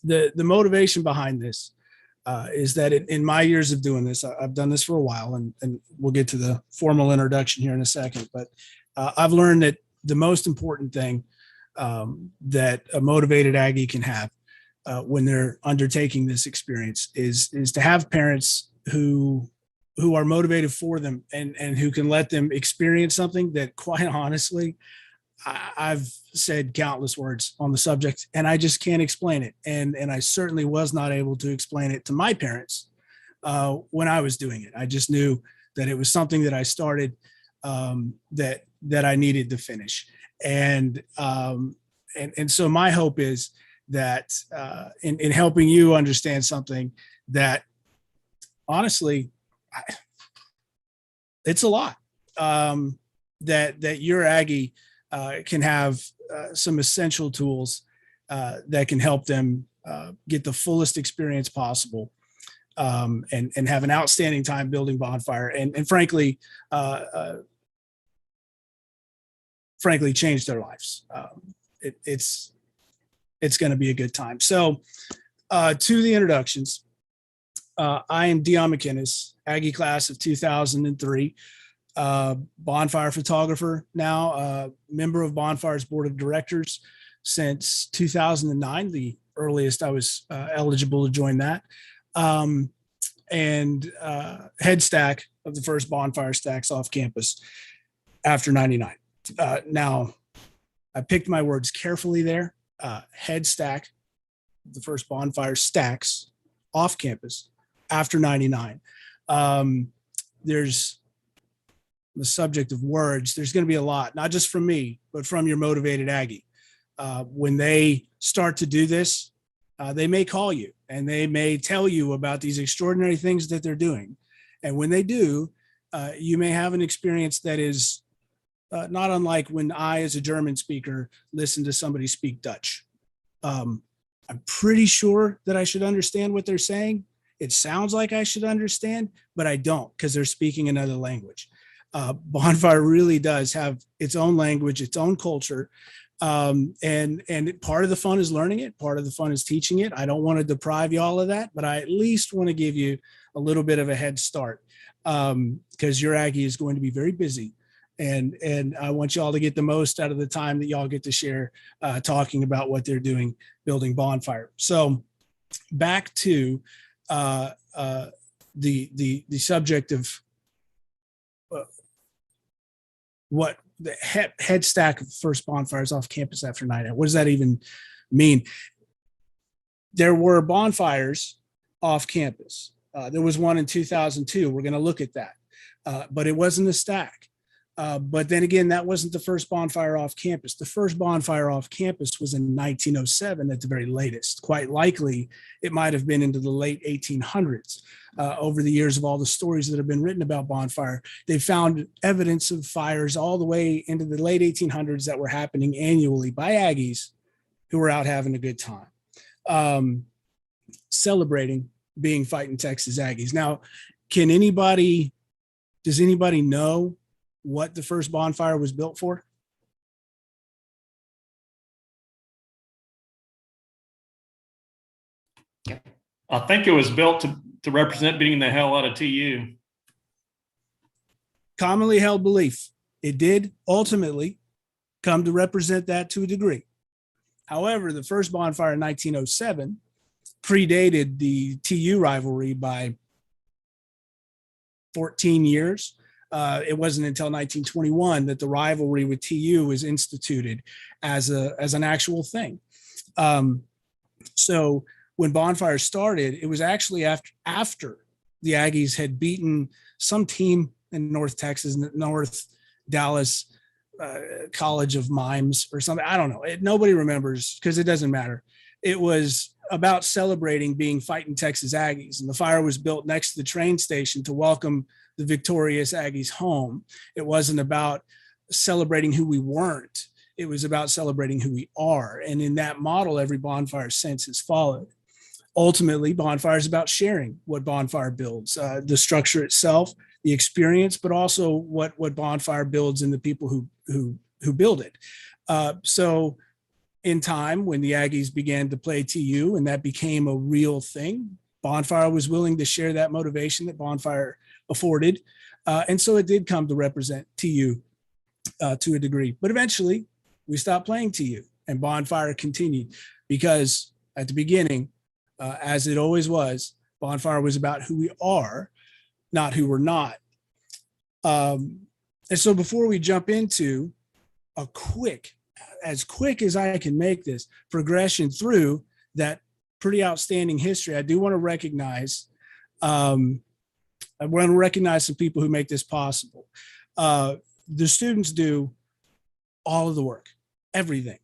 the motivation behind this is that in my years of doing this, I've done this for a while, and we'll get to the formal introduction here in a second. But I've learned that the most important thing that a motivated Aggie can have when they're undertaking this experience is to have parents who are motivated for them and who can let them experience something that, quite honestly, I've said countless words on the subject and I just can't explain it. And I certainly was not able to explain it to my parents when I was doing it. I just knew that it was something that I started that I needed to finish. And so my hope is that in helping you understand something that honestly, it's a lot, that your Aggie can have some essential tools that can help them get the fullest experience possible and have an outstanding time building Bonfire and frankly change their lives. It's going to be a good time. So to the introductions, I am Dion McInnes, Aggie class of 2003. Bonfire photographer now, member of Bonfire's board of directors since 2009, the earliest I was eligible to join that, and head stack of the first Bonfire Stacks off campus after 99. Now, I picked my words carefully there. Head stack, the first Bonfire Stacks off campus after 99. There's the subject of words, there's going to be a lot, not just from me, but from your motivated Aggie. When they start to do this, they may call you and they may tell you about these extraordinary things that they're doing. And when they do, you may have an experience that is not unlike when I, as a German speaker, listen to somebody speak Dutch. I'm pretty sure that I should understand what they're saying. It sounds like I should understand, but I don't, because they're speaking another language. Bonfire really does have its own language, its own culture. And part of the fun is learning it. Part of the fun is teaching it. I don't want to deprive you all of that, but I at least want to give you a little bit of a head start because your Aggie is going to be very busy. And I want you all to get the most out of the time that y'all get to share talking about what they're doing, building Bonfire. So back to the subject of what the head stack of first bonfires off campus after 9. What does that even mean? There were bonfires off campus. There was one in 2002. We're going to look at that, but it wasn't a stack. But then again, that wasn't the first bonfire off campus. The first bonfire off campus was in 1907 at the very latest. Quite likely, it might have been into the late 1800s. Over the years of all the stories that have been written about bonfire, they found evidence of fires all the way into the late 1800s that were happening annually by Aggies who were out having a good time, celebrating being fighting Texas Aggies. Now, does anybody know what the first bonfire was built for? I think it was built to represent beating the hell out of TU. Commonly held belief. It did ultimately come to represent that to a degree. However, the first bonfire in 1907 predated the TU rivalry by 14 years. It wasn't until 1921 that the rivalry with TU was instituted as an actual thing. So when Bonfire started, it was actually after the Aggies had beaten some team in North Texas, North Dallas College of Mimes or something. I don't know. Nobody remembers because it doesn't matter. It was about celebrating being fighting Texas Aggies, and the fire was built next to the train station to welcome the victorious Aggies home. It wasn't about celebrating who we weren't. It was about celebrating who we are. And in that model, every bonfire since has followed. Ultimately, bonfire is about sharing what bonfire builds, the structure itself, the experience, but also what bonfire builds in the people who build it. So in time when the Aggies began to play TU and that became a real thing, Bonfire was willing to share that motivation that Bonfire afforded. And so it did come to represent TU to a degree. But eventually we stopped playing TU and Bonfire continued because at the beginning, as it always was, Bonfire was about who we are, not who we're not. And so before we jump into a as quick as I can make this progression through that pretty outstanding history, I do want to recognize, some people who make this possible. The students do all of the work, everything.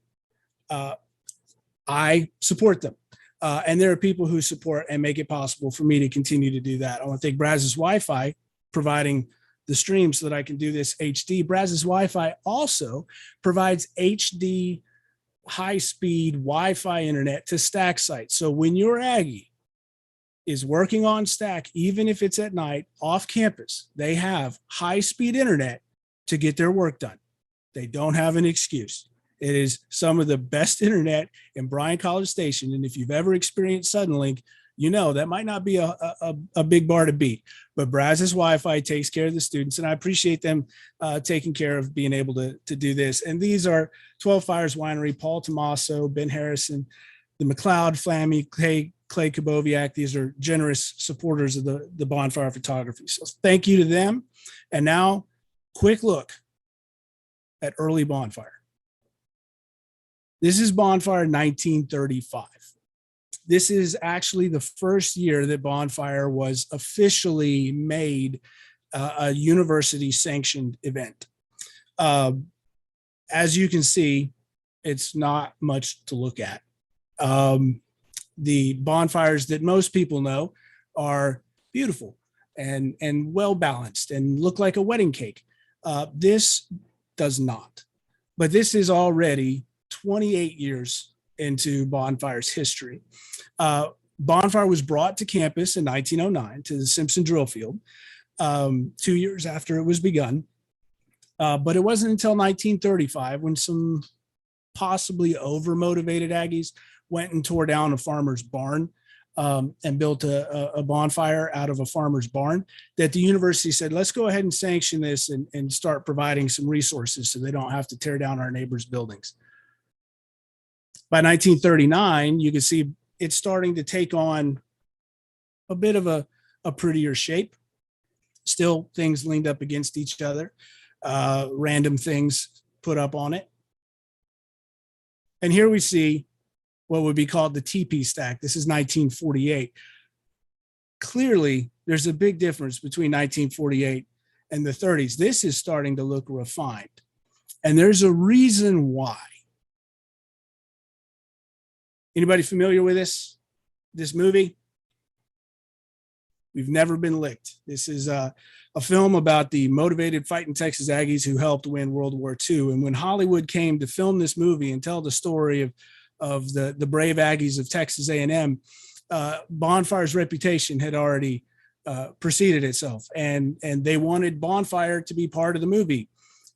I support them. And there are people who support and make it possible for me to continue to do that. I want to thank Brazos Wi-Fi providing the stream so that I can do this HD. Brazos Wi-Fi also provides HD high-speed Wi-Fi internet to Stack sites. So when your Aggie is working on Stack, even if it's at night off campus, they have high-speed internet to get their work done. They don't have an excuse. It is some of the best internet in Bryan College Station. And if you've ever experienced Suddenlink, you know that might not be a big bar to beat, but Brazos Wi-Fi takes care of the students, and I appreciate them taking care of being able to do this. And these are 12 Fires Winery, Paul Tomaso, Ben Harrison, the McLeod, Flammy, Clay Kaboviak. These are generous supporters of the Bonfire photography. So thank you to them. And now, quick look at early Bonfire. This is Bonfire 1935. This is actually the first year that Bonfire was officially made a university sanctioned event. As you can see, it's not much to look at. The bonfires that most people know are beautiful and well balanced and look like a wedding cake. This does not, but this is already 28 years into Bonfire's history. Bonfire was brought to campus in 1909 to the Simpson Drill Field, 2 years after it was begun. But it wasn't until 1935 when some possibly over-motivated Aggies went and tore down a farmer's barn and built a bonfire out of a farmer's barn that the university said, let's go ahead and sanction this and start providing some resources so they don't have to tear down our neighbors' buildings. By 1939, you can see it's starting to take on a bit of a prettier shape. Still things leaned up against each other, random things put up on it. And here we see what would be called the TP stack. This is 1948. Clearly, there's a big difference between 1948 and the 30s. This is starting to look refined. And there's a reason why. Anybody familiar with this movie? We've Never Been Licked. This is a film about the motivated fighting Texas Aggies who helped win World War II. And when Hollywood came to film this movie and tell the story of the brave Aggies of Texas A&M, Bonfire's reputation had already preceded itself. And they wanted Bonfire to be part of the movie.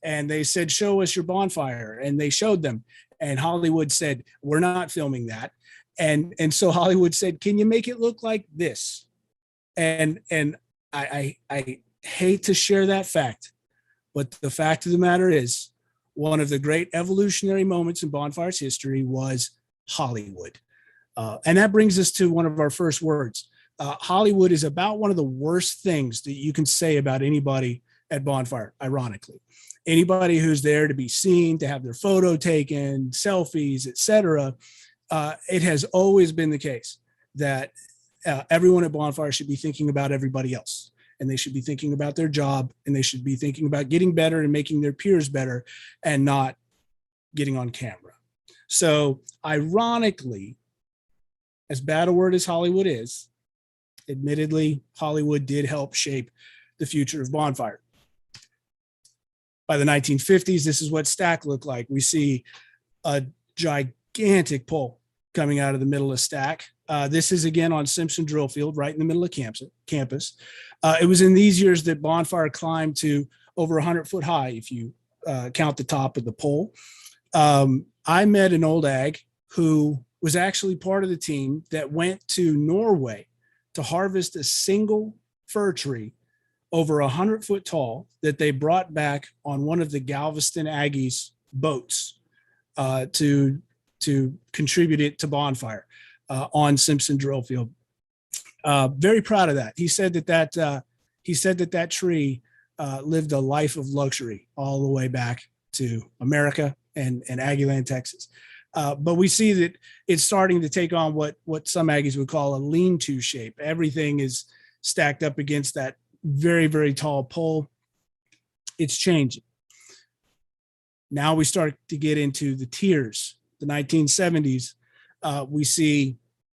And they said, show us your bonfire. And they showed them. And Hollywood said, we're not filming that. And so Hollywood said, can you make it look like this? And I hate to share that fact, but the fact of the matter is one of the great evolutionary moments in Bonfire's history was Hollywood. And that brings us to one of our first words. Hollywood is about one of the worst things that you can say about anybody at Bonfire, ironically. Anybody who's there to be seen, to have their photo taken, selfies, etc. It has always been the case that everyone at Bonfire should be thinking about everybody else, and they should be thinking about their job, and they should be thinking about getting better and making their peers better and not getting on camera. So ironically, as bad a word as Hollywood is, admittedly, Hollywood did help shape the future of Bonfire. By the 1950s, this is what Stack looked like. We see a gigantic pole coming out of the middle of Stack. This is again on Simpson Drill Field, right in the middle of campus. It was in these years that Bonfire climbed to over 100 foot high, if you count the top of the pole. I met an old ag who was actually part of the team that went to Norway to harvest a single fir tree over 100 foot tall that they brought back on one of the Galveston Aggies boats to contribute it to Bonfire on Simpson Drill Field. Very proud of that. He said that tree lived a life of luxury all the way back to America and Aggieland, Texas. But we see that it's starting to take on what some Aggies would call a lean-to shape. Everything is stacked up against that very, very tall pole. It's changing. Now we start to get into the tiers. The 1970s, we see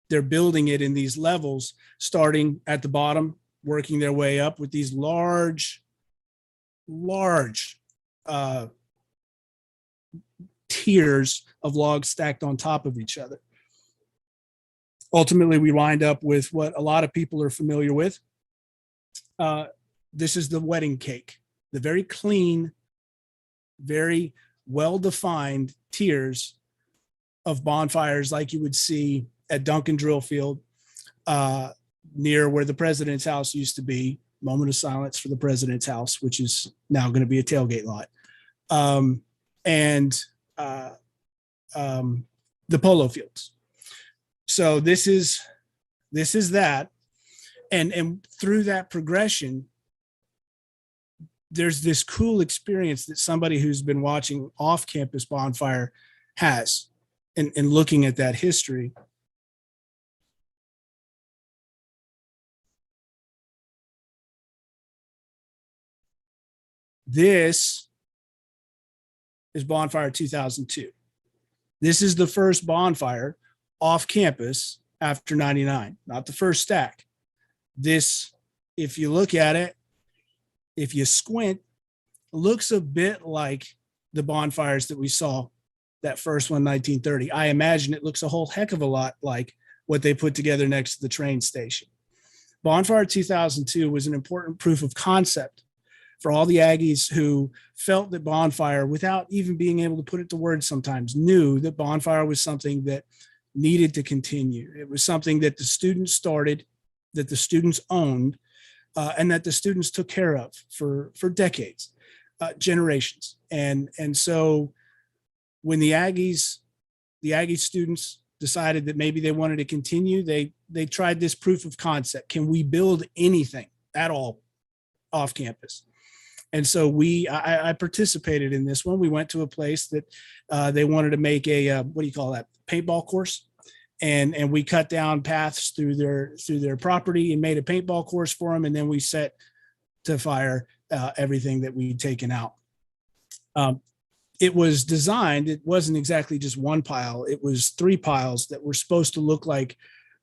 they're building it in these levels, starting at the bottom, working their way up with these large tiers of logs stacked on top of each other. Ultimately, we wind up with what a lot of people are familiar with. This is the wedding cake, the very clean, very well-defined tiers of bonfires like you would see at Duncan Drill Field, near where the president's house used to be. Moment of silence for the president's house, which is now going to be a tailgate lot. And the polo fields. So this is that. And through that progression, there's this cool experience that somebody who's been watching off-campus bonfire has in looking at that history. This is Bonfire 2002. This is the first bonfire off campus after 99, not the first stack. This, if you look at it, if you squint, looks a bit like the bonfires that we saw that first one, 1930. I imagine it looks a whole heck of a lot like what they put together next to the train station. Bonfire 2002 was an important proof of concept for all the Aggies who felt that bonfire, without even being able to put it to words sometimes, knew that bonfire was something that needed to continue. It was something that the students started, that the students owned, and that the students took care of for decades, generations. And so when the Aggie students decided that maybe they wanted to continue, they tried this proof of concept. Can we build anything at all off campus? And so I participated in this one. We went to a place that they wanted to make a, what do you call that? Paintball course. And we cut down paths through their property and made a paintball course for them. And then we set to fire everything that we'd taken out. It was designed, it wasn't exactly just one pile. It was 3 piles that were supposed to look like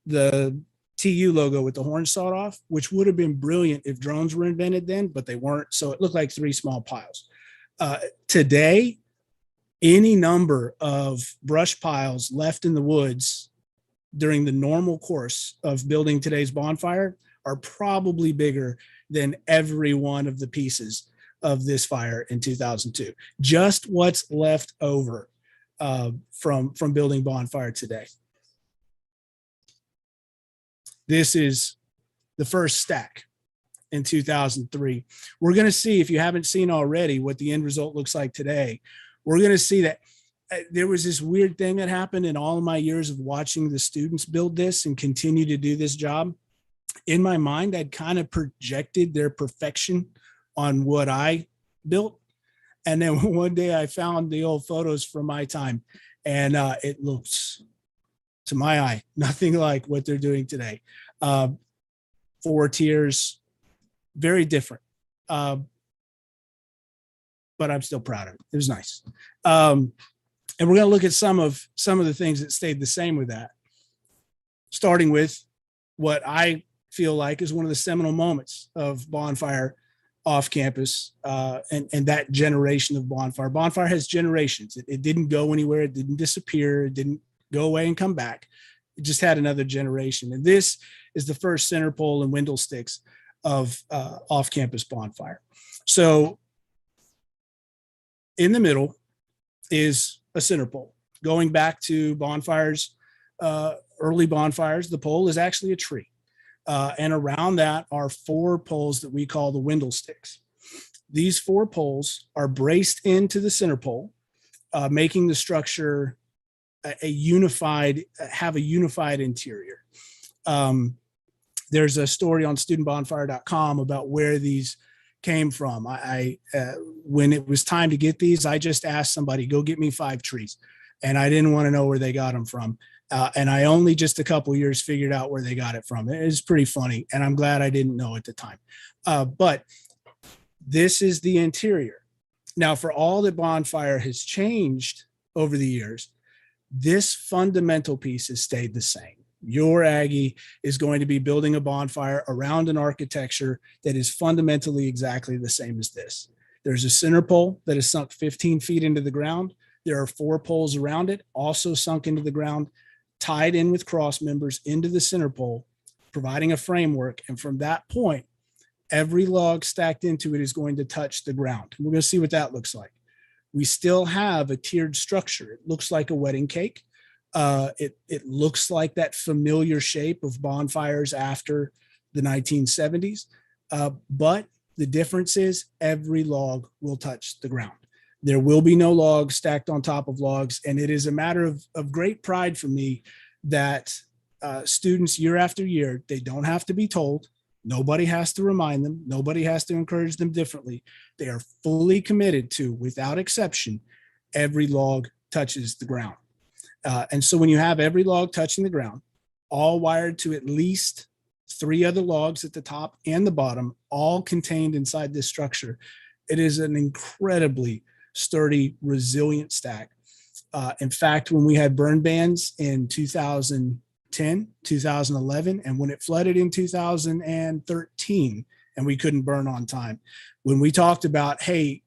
the TU logo with the horn sawed off, which would have been brilliant if drones were invented then, but they weren't. So it looked like 3 small piles. Today, any number of brush piles left in the woods during the normal course of building today's bonfire are probably bigger than every one of the pieces of this fire in 2002. Just what's left over from building bonfire today. This is the first stack in 2003. We're going to see, if you haven't seen already, what the end result looks like today. We're going to see that there was this weird thing that happened in all of my years of watching the students build this and continue to do this job. In my mind, I'd kind of projected their perfection on what I built. And then one day I found the old photos from my time, and it looks, to my eye, nothing like what they're doing today. 4 tiers, very different. But I'm still proud of it. It was nice. And we're going to look at some of the things that stayed the same with that, starting with what I feel like is one of the seminal moments of bonfire off campus, and that generation of bonfire. Bonfire has generations. It didn't go anywhere. It didn't disappear. It didn't go away and come back. It just had another generation. And this is the first Centerpole and Windle sticks of off campus bonfire. So in the middle is a center pole. Going back to bonfires, early bonfires, the pole is actually a tree. And around that are 4 poles that we call the Windle sticks. These 4 poles are braced into the center pole, making the structure have a unified interior. There's a story on studentbonfire.com about where these came from. When it was time to get these, I just asked somebody, go get me 5 trees. And I didn't want to know where they got them from. And I only just a couple years figured out where they got it from. It was pretty funny. And I'm glad I didn't know at the time. But this is the interior. Now, for all that Bonfire has changed over the years, this fundamental piece has stayed the same. Your Aggie is going to be building a bonfire around an architecture that is fundamentally exactly the same as this. There's a center pole that is sunk 15 feet into the ground. There are 4 poles around it, also sunk into the ground, tied in with cross members into the center pole, providing a framework. And from that point, every log stacked into it is going to touch the ground. And we're going to see what that looks like. We still have a tiered structure. It looks like a wedding cake. It looks like that familiar shape of bonfires after the 1970s. But the difference is every log will touch the ground. There will be no logs stacked on top of logs. And it is a matter of great pride for me that students year after year, they don't have to be told. Nobody has to remind them. Nobody has to encourage them differently. They are fully committed to, without exception, every log touches the ground. And so when you have every log touching the ground, all wired to at least 3 other logs at the top and the bottom, all contained inside this structure, it is an incredibly sturdy, resilient stack. In fact, when we had burn bans in 2010, 2011, and when it flooded in 2013 and we couldn't burn on time, when we talked about, hey,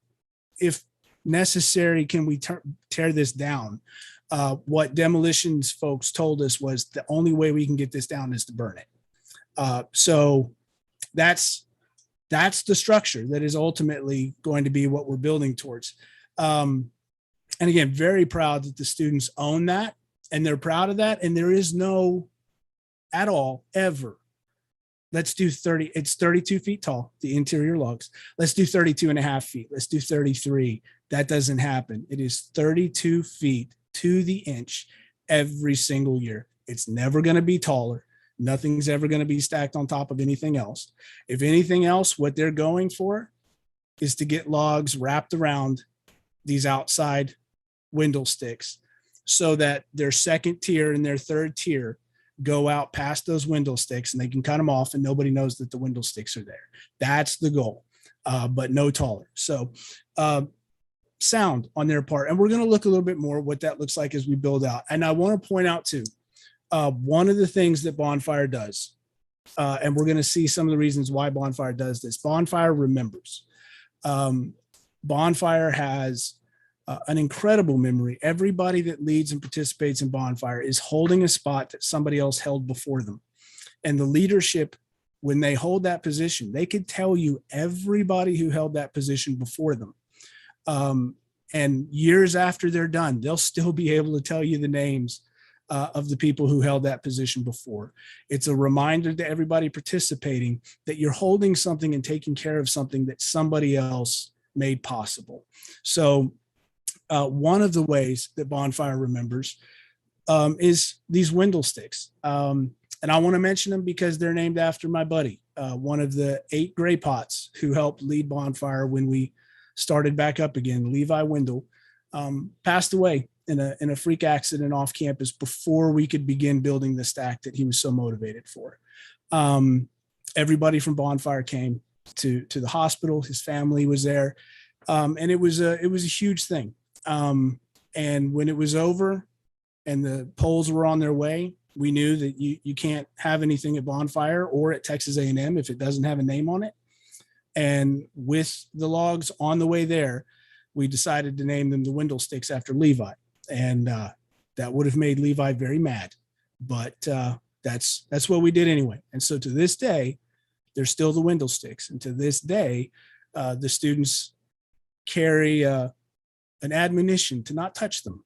if necessary, can we tear this down? What demolitions folks told us was the only way we can get this down is to burn it. So that's the structure that is ultimately going to be what we're building towards. And again, very proud that the students own that and they're proud of that. And there is no at all ever, let's do 30, it's 32 feet tall, the interior logs. Let's do 32 and a half feet. Let's do 33. That doesn't happen. It is 32 feet to the inch every single year. It's never going to be taller. Nothing's ever going to be stacked on top of anything else. If anything else, what they're going for is to get logs wrapped around these outside Windle sticks so that their second tier and their third tier go out past those Windle sticks and they can cut them off and nobody knows that the Windle sticks are there. That's the goal, but no taller. So sound on their part. And we're going to look a little bit more what that looks like as we build out. And I want to point out too, one of the things that Bonfire does, and we're going to see some of the reasons why Bonfire does this. Bonfire remembers. Bonfire has an incredible memory. Everybody that leads and participates in Bonfire is holding a spot that somebody else held before them. And the leadership, when they hold that position, they could tell you everybody who held that position before them. And years after they're done, they'll still be able to tell you the names of the people who held that position before. It's a reminder to everybody participating that you're holding something and taking care of something that somebody else made possible. So one of the ways that Bonfire remembers is these Windle sticks. And I want to mention them because they're named after my buddy, one of the 8 gray pots who helped lead Bonfire when we started back up again. Levi Windle passed away in a freak accident off campus before we could begin building the stack that he was so motivated for. Everybody from Bonfire came to the hospital. His family was there. And it was a huge thing. And when it was over and the polls were on their way, we knew that you can't have anything at Bonfire or at Texas A&M if it doesn't have a name on it. And with the logs on the way there, we decided to name them the Windle sticks after Levi. And that would have made Levi very mad, but that's what we did anyway. And so to this day, they're still the Windle sticks. And to this day, the students carry a an admonition to not touch them.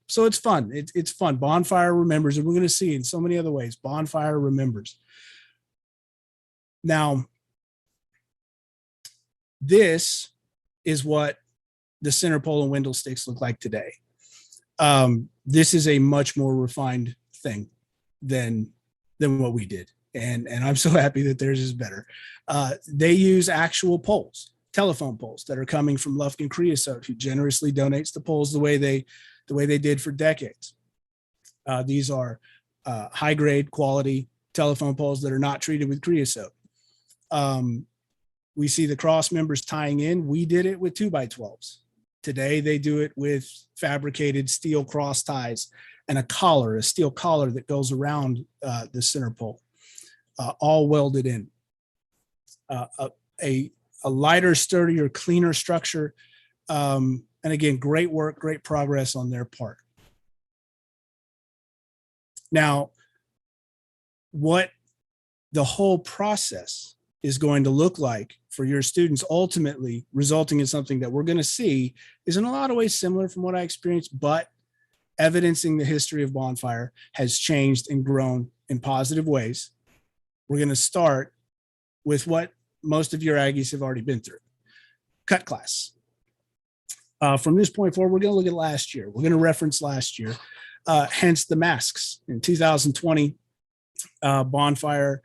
So it's fun. It's fun. Bonfire remembers, and we're going to see in so many other ways. Bonfire remembers. Now, this is what the Centerpole and Windle sticks look like today. This is a much more refined thing than what we did. And I'm so happy that theirs is better. They use actual poles, telephone poles that are coming from Lufkin Creosote, who generously donates the poles the way they did for decades. These are high grade quality telephone poles that are not treated with creosote. We see the cross members tying in. We did it with 2x12s. Today, they do it with fabricated steel cross ties and a collar, a steel collar that goes around the center pole, all welded in. A lighter, sturdier, cleaner structure. And again, great work, great progress on their part. Now, what the whole process is going to look like for your students, ultimately resulting in something that we're going to see, is in a lot of ways similar from what I experienced, but evidencing the history of Bonfire has changed and grown in positive ways. We're going to start with what most of your Aggies have already been through, cut class. From this point forward, we're going to look at last year. We're going to reference last year, hence the masks. In 2020, Bonfire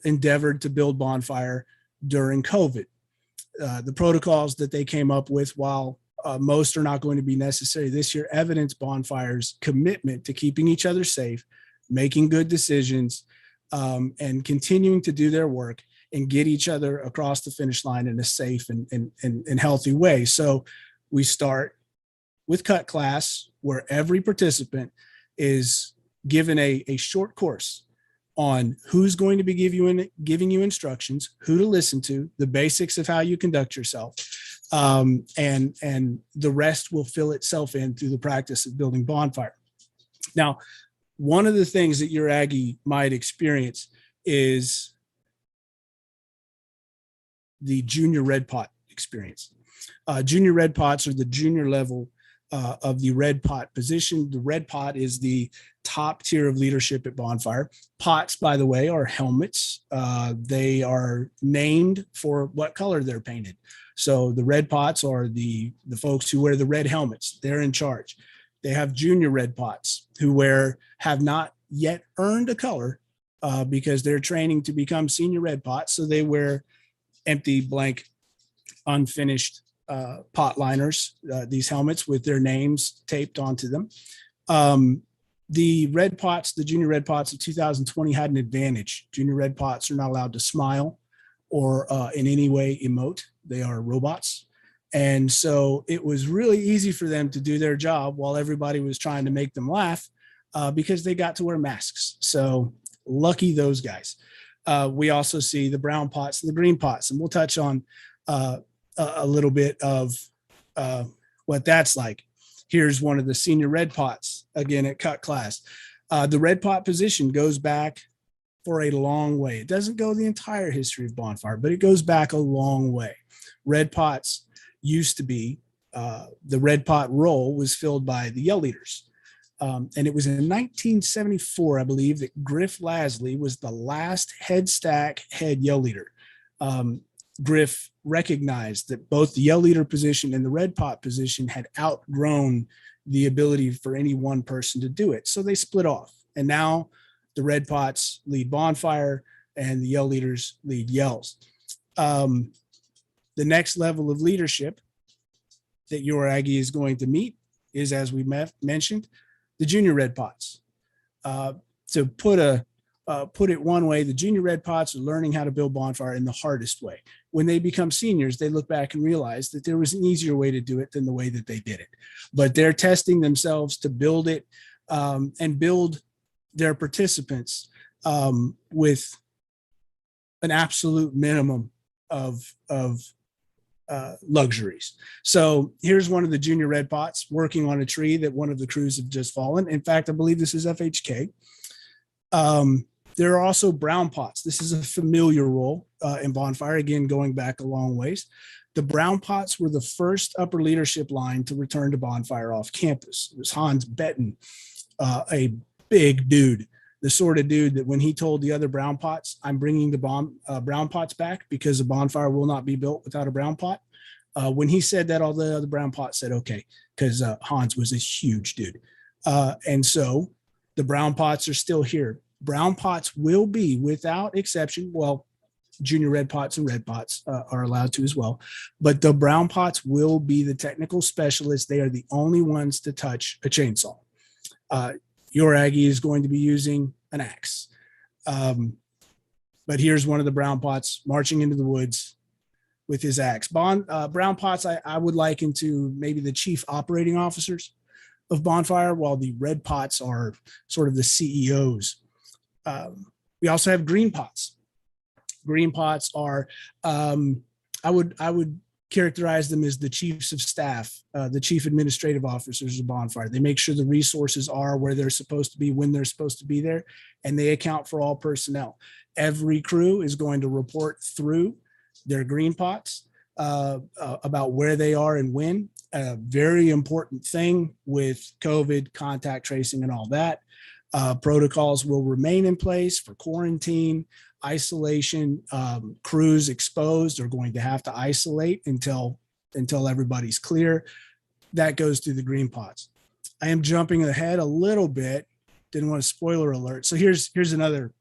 endeavored to build Bonfire during COVID. The protocols that they came up with, while most are not going to be necessary this year, evidence Bonfire's commitment to keeping each other safe, making good decisions, and continuing to do their work and get each other across the finish line in a safe and healthy way. So we start with cut class, where every participant is given a short course on who's going to be giving you instructions, who to listen to, the basics of how you conduct yourself, and the rest will fill itself in through the practice of building Bonfire. Now, one of the things that your Aggie might experience is the junior red pot experience. Junior red pots are the junior level of the red pot position. The red pot is the top tier of leadership at Bonfire. Pots, by the way, are helmets. They are named for what color they're painted. So the red pots are the folks who wear the red helmets. They're in charge. They have junior red pots who have not yet earned a color because they're training to become senior red pots. So they wear empty, blank, unfinished pot liners, these helmets with their names taped onto them. The red pots, the junior red pots of 2020 had an advantage. Junior red pots are not allowed to smile or in any way emote. They are robots. And so it was really easy for them to do their job while everybody was trying to make them laugh because they got to wear masks. So lucky those guys. We also see the brown pots and the green pots, and we'll touch on a little bit of what that's like. Here's one of the senior red pots, again at cut class. The red pot position goes back for a long way. It doesn't go the entire history of Bonfire, but it goes back a long way. Red pots used to be, the red pot role was filled by the yell leaders. And it was in 1974, I believe, that Griff Lasley was the last head stack head yell leader. Griff recognized that both the yell leader position and the red pot position had outgrown the ability for any one person to do it. So they split off. And now the red pots lead Bonfire and the yell leaders lead yells. The next level of leadership that your Aggie is going to meet is, as we mentioned, the junior red pots. To put it one way, the junior red pots are learning how to build Bonfire in the hardest way. When they become seniors, they look back and realize that there was an easier way to do it than the way that they did it. But they're testing themselves to build it and build their participants with an absolute minimum of luxuries. So here's one of the junior red pots working on a tree that one of the crews have just fallen. In fact, I believe this is FHK. There are also brown pots. This is a familiar role in Bonfire, again, going back a long ways. The Brown Pots were the first upper leadership line to return to Bonfire off campus. It was Hans Betten, a big dude, the sort of dude that when he told the other Brown Pots, I'm bringing the Brown Pots back because a bonfire will not be built without a Brown Pot. When he said that, all the other Brown Pots said, okay, because Hans was a huge dude. And so the Brown Pots are still here. Brown Pots will be, without exception, well, junior red pots and red pots are allowed to as well. But the Brown Pots will be the technical specialists. They are the only ones to touch a chainsaw. Your Aggie is going to be using an axe. But here's one of the Brown Pots marching into the woods with his axe. Brown Pots, I would liken to maybe the chief operating officers of Bonfire, while the red pots are sort of the CEOs. We also have green pots. Green pots are, I would characterize them as the chiefs of staff, the chief administrative officers of Bonfire. They make sure the resources are where they're supposed to be, when they're supposed to be there, and they account for all personnel. Every crew is going to report through their green pots about where they are and when. A very important thing with COVID, contact tracing, and all that. Protocols will remain in place for quarantine, isolation. Crews exposed are going to have to isolate until everybody's clear. That goes through the green pots. I am jumping ahead a little bit. Didn't want to spoiler alert. So here's another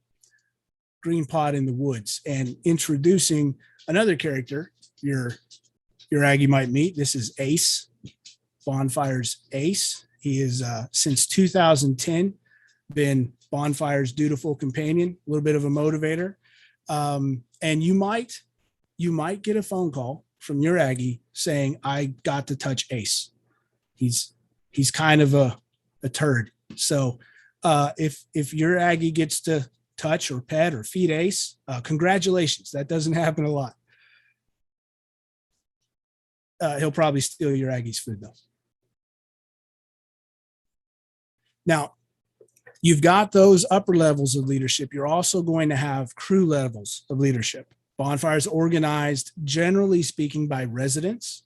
green pot in the woods, and introducing another character your Aggie might meet. This is Ace, Bonfire's Ace. He is since 2010 been Bonfire's dutiful companion, a little bit of a motivator. And you might get a phone call from your Aggie saying, I got to touch Ace. He's kind of a turd. So if your Aggie gets to touch or pet or feed Ace, congratulations. That doesn't happen a lot. He'll probably steal your Aggie's food though. Now, you've got those upper levels of leadership. You're also going to have crew levels of leadership. Bonfire is organized, generally speaking, by residents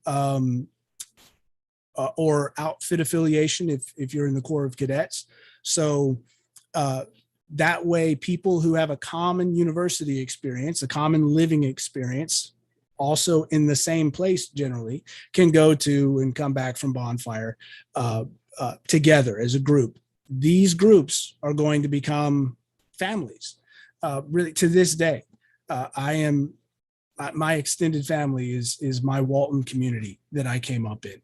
or outfit affiliation if you're in the Corps of Cadets. So that way, people who have a common university experience, a common living experience, also in the same place generally, can go to and come back from Bonfire together as a group. These groups are going to become families. Really, to this day, my extended family is my Walton community that I came up in.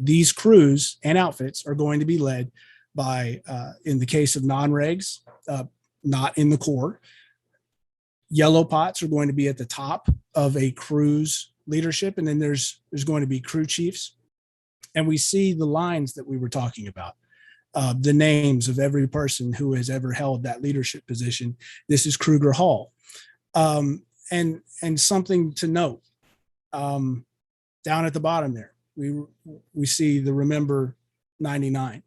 These crews and outfits are going to be led by, in the case of non-regs, not in the Corps, yellow pots are going to be at the top of a crew's leadership, and then there's going to be crew chiefs. And we see the lines that we were talking about. The names of every person who has ever held that leadership position. This is Kruger Hall. And something to note, down at the bottom there, we see the Remember 99.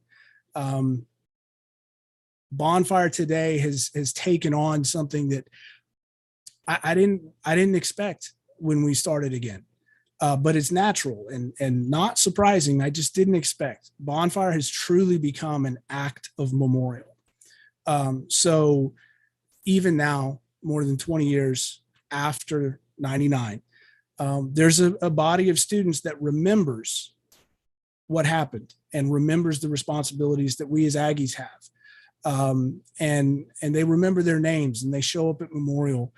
Bonfire today has taken on something that I didn't expect when we started again. But it's natural and not surprising. I just didn't expect. Bonfire has truly become an act of memorial. So even now, more than 20 years after 99, there's a body of students that remembers what happened and remembers the responsibilities that we as Aggies have. And they remember their names and they show up at memorial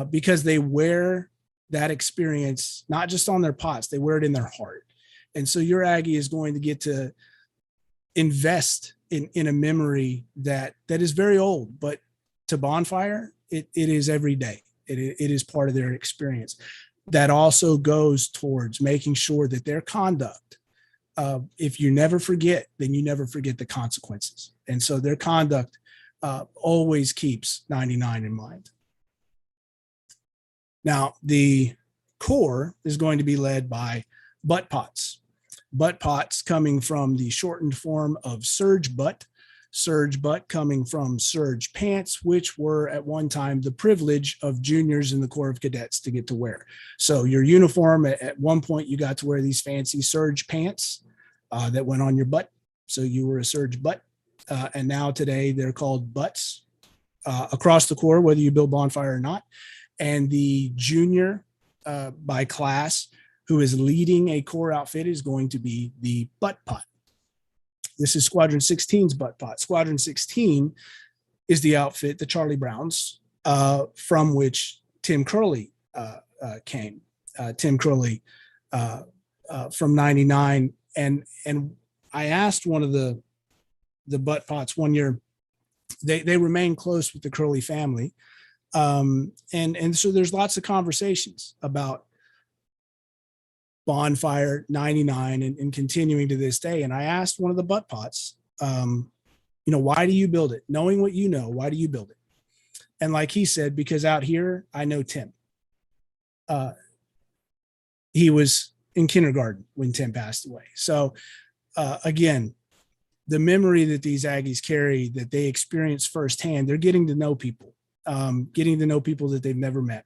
because they wear that experience, not just on their pots, they wear it in their heart. And so your Aggie is going to get to invest in a memory that is very old, but to Bonfire, it is every day. It is part of their experience. That also goes towards making sure that their conduct, if you never forget, then you never forget the consequences. And so their conduct always keeps 99 in mind. Now, the Corps is going to be led by butt pots. Butt pots coming from the shortened form of Surge Butt. serge butt coming from serge pants, which were at one time the privilege of juniors in the Corps of Cadets to get to wear. So your uniform, at one point, you got to wear these fancy serge pants that went on your butt. So you were a serge butt. And now today they're called butts across the Corps, whether you build Bonfire or not. And the junior by class who is leading a Corps outfit is going to be the butt pot. This is Squadron 16's butt pot. Squadron 16 is the outfit, the Charlie Browns, from which Tim Curley came. Tim Curley from 99. And I asked one of the butt pots one year, they remain close with the Curley family. And so there's lots of conversations about Bonfire 99 and continuing to this day. And I asked one of the butt pots, why do you build it? Knowing what you know, why do you build it? And like he said, because out here, I know Tim. He was in kindergarten when Tim passed away. So again, the memory that these Aggies carry, that they experience firsthand, they're getting to know people, that they've never met.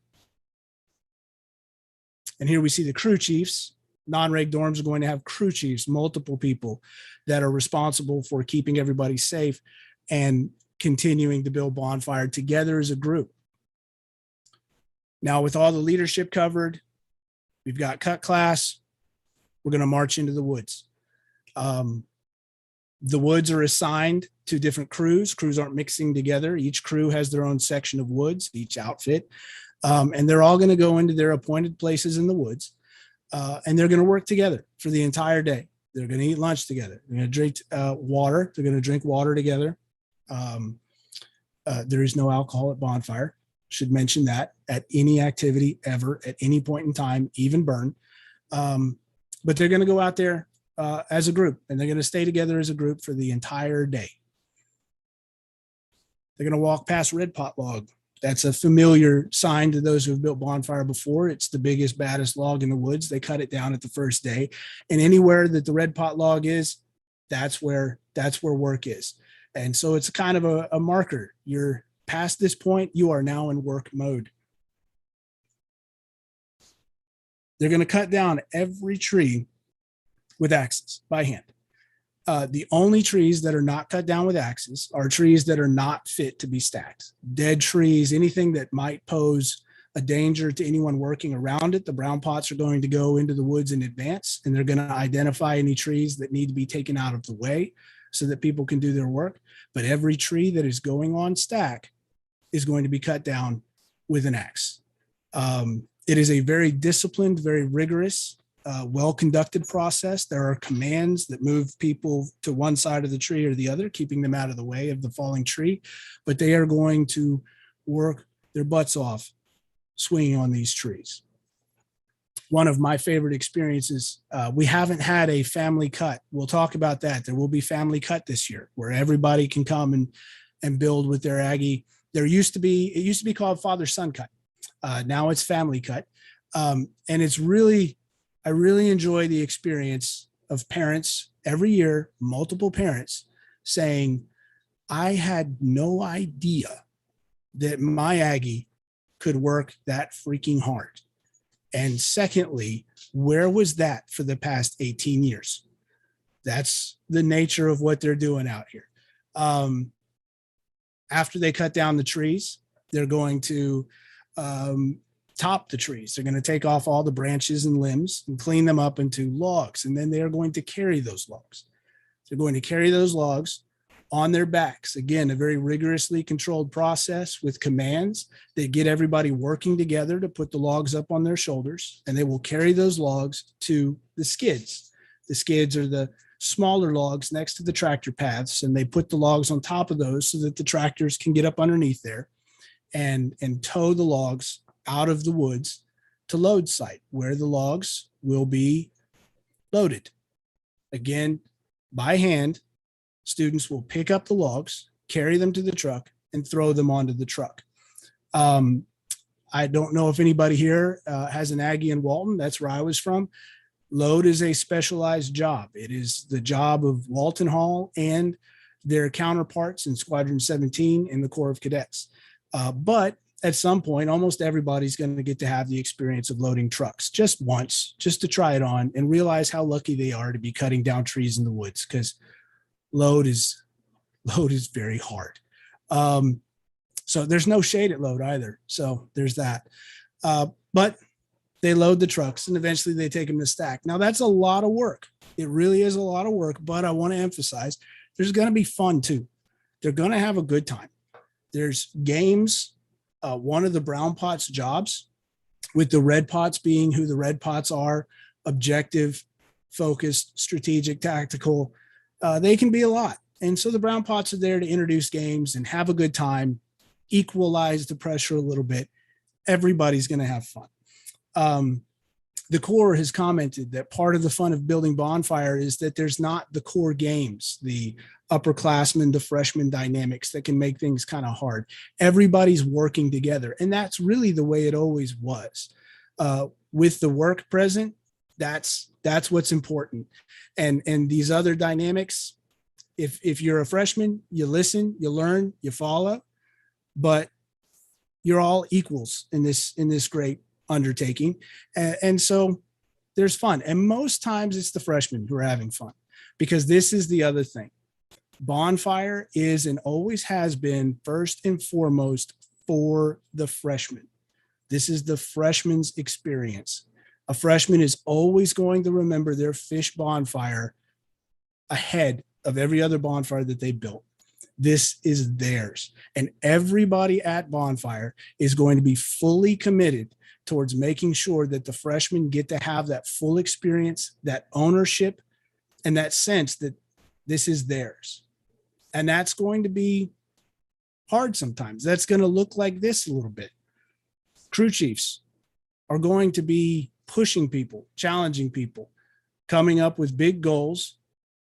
And here we see the crew chiefs. Non-reg dorms are going to have crew chiefs, multiple people that are responsible for keeping everybody safe and continuing to build Bonfire together as a group. Now, with all the leadership covered, we've got cut class. We're going to march into the woods. The woods are assigned to different crews. Crews aren't mixing together. Each crew has their own section of woods, each outfit. And they're all going to go into their appointed places in the woods. And they're going to work together for the entire day. They're going to eat lunch together. They're going to drink water. They're going to drink water together. There is no alcohol at Bonfire. Should mention that at any activity ever, at any point in time, even burn. But they're going to go out there as a group, and they're going to stay together as a group for the entire day. They're going to walk past Red Pot Log. That's a familiar sign to those who have built Bonfire before. It's the biggest, baddest log in the woods. They cut it down at the first day. And anywhere that the Red Pot Log is, that's where work is. And so it's kind of a marker. You're past this point, you are now in work mode. They're going to cut down every tree with axes by hand. The only trees that are not cut down with axes are trees that are not fit to be stacked. Dead trees, anything that might pose a danger to anyone working around it. The brown pots are going to go into the woods in advance, and they're going to identify any trees that need to be taken out of the way so that people can do their work. But every tree that is going on stack is going to be cut down with an axe. It is a very disciplined, very rigorous, well-conducted process. There are commands that move people to one side of the tree or the other, keeping them out of the way of the falling tree, but they are going to work their butts off swinging on these trees. One of my favorite experiences, we haven't had a family cut. We'll talk about that. There will be family cut this year where everybody can come and build with their Aggie. It used to be called father-son cut. Now it's family cut. And I really enjoy the experience of parents every year, multiple parents saying, I had no idea that my Aggie could work that freaking hard. And secondly, where was that for the past 18 years? That's the nature of what they're doing out here. After they cut down the trees, they're going to top the trees. They're going to take off all the branches and limbs and clean them up into logs. And then they are going to carry those logs. They're going to carry those logs on their backs. Again, a very rigorously controlled process with commands that get everybody working together to put the logs up on their shoulders. And they will carry those logs to the skids. The skids are the smaller logs next to the tractor paths. And they put the logs on top of those so that the tractors can get up underneath there and tow the logs out of the woods to load site where the logs will be loaded. Again, by hand, students will pick up the logs, carry them to the truck, and throw them onto the truck. I don't know if anybody here has an Aggie in Walton. That's where I was from. Load is a specialized job. It is the job of Walton Hall and their counterparts in Squadron 17 in the Corps of Cadets. But at some point, almost everybody's going to get to have the experience of loading trucks just once, just to try it on and realize how lucky they are to be cutting down trees in the woods, because load is very hard. So there's no shade at load either. So there's that. But they load the trucks and eventually they take them to stack. Now that's a lot of work. It really is a lot of work, but I want to emphasize there's going to be fun too. They're going to have a good time. There's games. One of the brown pots jobs, with the red pots being who the red pots are, objective, focused, strategic, tactical, they can be a lot. And so the brown pots are there to introduce games and have a good time, equalize the pressure a little bit. Everybody's going to have fun. The Corps has commented that part of the fun of building Bonfire is that there's not the core games, the upperclassmen, the freshman dynamics that can make things kind of hard. Everybody's working together. And that's really the way it always was. With the work present, that's what's important. And these other dynamics, if you're a freshman, you listen, you learn, you follow, but you're all equals in this great undertaking. And so there's fun. And most times it's the freshmen who are having fun, because this is the other thing. Bonfire is and always has been first and foremost for the freshmen. This is the freshman's experience. A freshman is always going to remember their fish bonfire ahead of every other bonfire that they built. This is theirs. And everybody at Bonfire is going to be fully committed towards making sure that the freshmen get to have that full experience, that ownership, and that sense that this is theirs. And that's going to be hard sometimes. That's going to look like this a little bit. Crew chiefs are going to be pushing people, challenging people, coming up with big goals.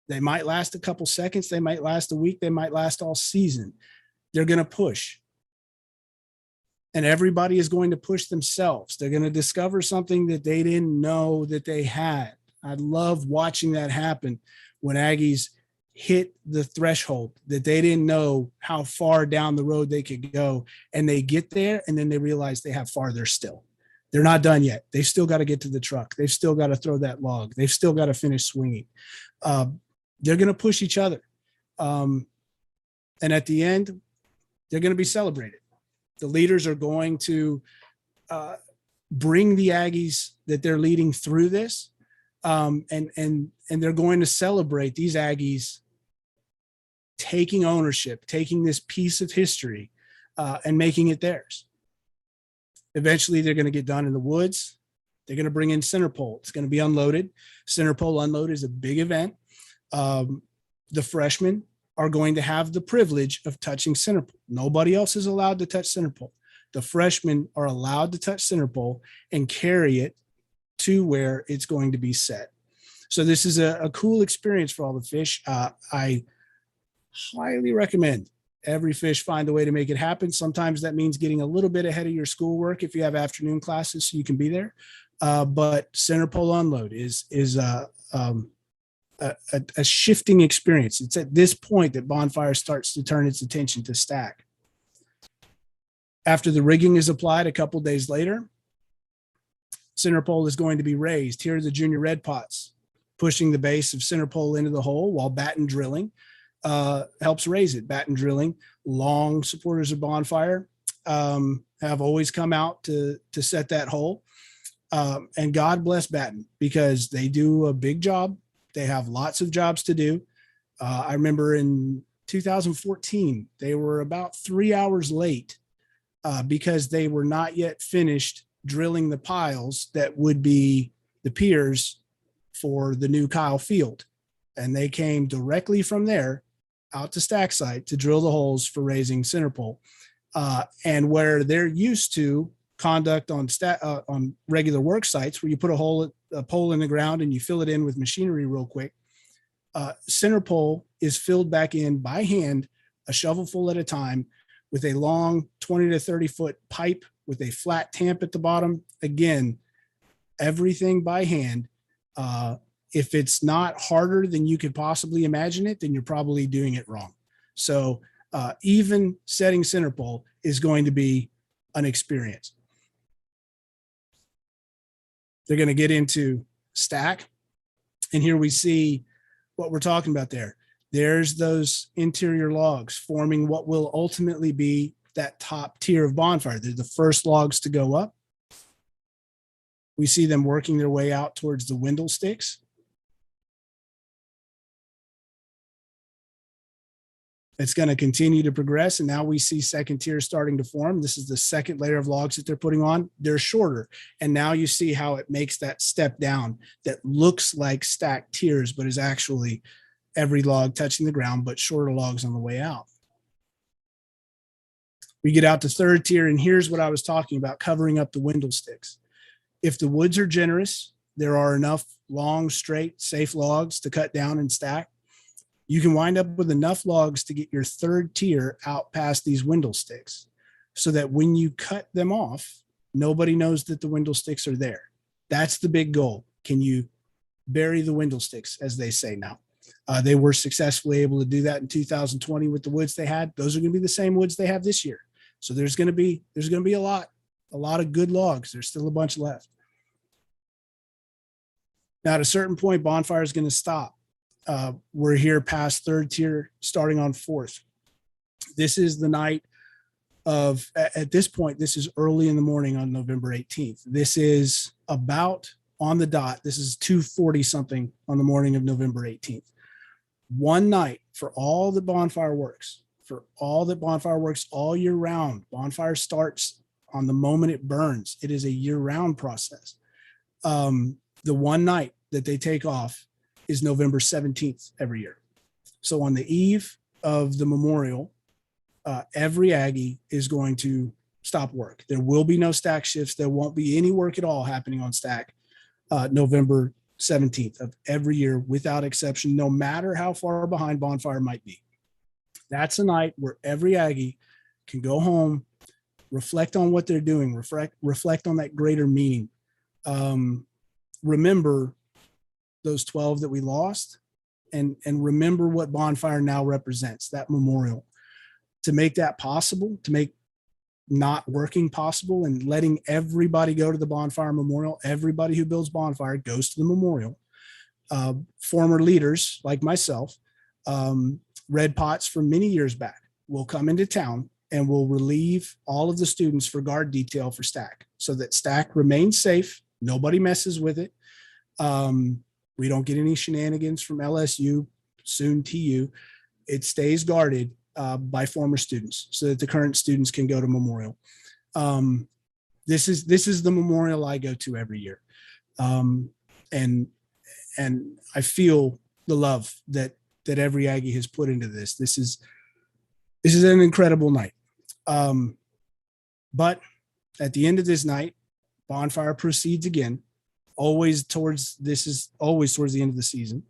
They might last a couple seconds. They might last a week. They might last all season. They're going to push. And everybody is going to push themselves. They're going to discover something that they didn't know that they had. I love watching that happen when Aggies hit the threshold that they didn't know how far down the road they could go. And they get there and then they realize they have farther still. They're not done yet. They've still got to get to the truck. They've still got to throw that log. They've still got to finish swinging. They're going to push each other. And at the end, they're going to be celebrated. The leaders are going to bring the Aggies that they're leading through this. And they're going to celebrate these Aggies taking ownership, taking this piece of history and making it theirs. Eventually, they're going to get done in the woods. They're going to bring in Centerpole. It's going to be unloaded. Centerpole unload is a big event. The freshmen are going to have the privilege of touching Centerpole. Nobody else is allowed to touch Centerpole. The freshmen are allowed to touch Centerpole and carry it to where it's going to be set. So this is a cool experience for all the fish. I highly recommend every fish find a way to make it happen. Sometimes that means getting a little bit ahead of your schoolwork if you have afternoon classes so you can be there. But Centerpole unload is a shifting experience. It's at this point that Bonfire starts to turn its attention to stack. After the rigging is applied a couple days later, Centerpole is going to be raised. Here are the junior red pots pushing the base of Centerpole into the hole while batten drilling helps raise it. Batten drilling, long supporters of Bonfire have always come out to set that hole. And God bless batten, because they do a big job. They have lots of jobs to do. I remember in 2014, they were about 3 hours late because they were not yet finished drilling the piles that would be the piers for the new Kyle Field. And they came directly from there out to stack site to drill the holes for raising Centerpole. And where they're used to conduct on regular work sites where you put a pole in the ground and you fill it in with machinery real quick, Centerpole is filled back in by hand, a shovelful at a time, with a long 20 to 30 foot pipe with a flat tamp at the bottom. Again, everything by hand. If it's not harder than you could possibly imagine it, then you're probably doing it wrong. So even setting Centerpole is going to be an experience. They're going to get into stack. And here we see what we're talking about there. There's those interior logs forming what will ultimately be that top tier of Bonfire. They're the first logs to go up. We see them working their way out towards the Windle sticks. It's going to continue to progress. And now we see second tier starting to form. This is the second layer of logs that they're putting on. They're shorter. And now you see how it makes that step down that looks like stacked tiers, but is actually every log touching the ground, but shorter logs on the way out. We get out to third tier, and here's what I was talking about, covering up the Windle sticks. If the woods are generous, there are enough long, straight, safe logs to cut down and stack. You can wind up with enough logs to get your third tier out past these Windle sticks so that when you cut them off, nobody knows that the Windle sticks are there. That's the big goal. Can you bury the Windle sticks, as they say now? They were successfully able to do that in 2020 with the woods they had. Those are going to be the same woods they have this year. So there's going to be a lot of good logs. There's still a bunch left. Now, at a certain point, Bonfire is going to stop. We're here past third tier, starting on fourth. This is the night of, at this point, this is early in the morning on November 18th. This is about on the dot. This is 2:40 something on the morning of November 18th. One night for all that Bonfire works, all year round. Bonfire starts on the moment it burns. It is a year-round process. The one night that they take off is November 17th every year. So on the eve of the memorial, every Aggie is going to stop work. There will be no stack shifts. There won't be any work at all happening on stack November 17th of every year without exception, no matter how far behind Bonfire might be. That's a night where every Aggie can go home, reflect on what they're doing, reflect on that greater meaning. Remember those 12 that we lost, and remember what Bonfire now represents, that memorial. To make that possible, to make not working possible and letting everybody go to the Bonfire Memorial, everybody who builds Bonfire goes to the memorial. Former leaders like myself, Red Pots from many years back, will come into town and will relieve all of the students for guard detail for stack so that stack remains safe. Nobody messes with it. We don't get any shenanigans from LSU, soon TU. It stays guarded by former students so that the current students can go to memorial. This is the memorial I go to every year. And I feel the love that every Aggie has put into this. This is an incredible night. But at the end of this night, Bonfire proceeds again, always towards the end of the season.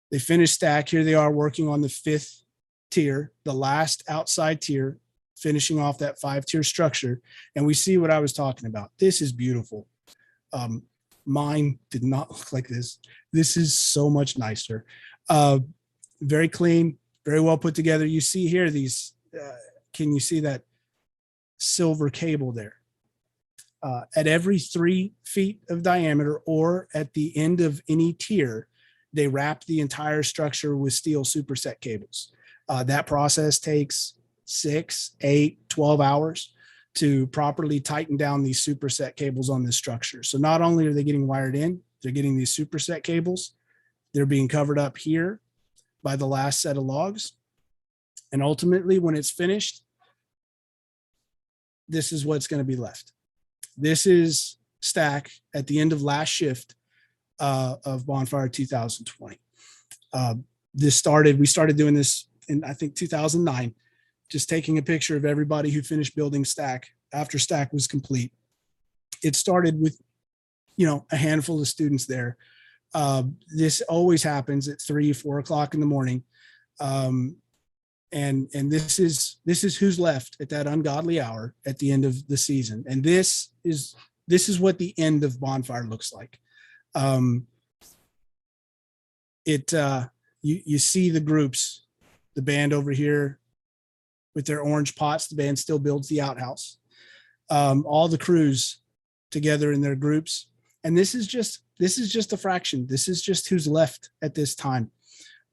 They finish stack. Here they are working on the fifth tier, the last outside tier, finishing off that 5-tier structure. And we see what I was talking about. This is beautiful. Mine did not look like this. This is so much nicer. Very clean, very well put together. You see here these, can you see that silver cable there? At every 3 feet of diameter or at the end of any tier, they wrap the entire structure with steel superset cables. That process takes 6, 8, 12 hours to properly tighten down these superset cables on this structure. So not only are they getting wired in, they're getting these superset cables. They're being covered up here by the last set of logs. And ultimately, when it's finished, this is what's going to be left. This is stack at the end of last shift of Bonfire 2020. We started doing this in, I think, 2009, just taking a picture of everybody who finished building stack after stack was complete. It started with, a handful of students there. This always happens at 3, 4 o'clock in the morning. And this is who's left at that ungodly hour at the end of the season. And this is what the end of Bonfire looks like. You see the groups the band over here with their orange pots, the band still builds the outhouse. All the crews together in their groups. And this is just a fraction. This is just who's left at this time.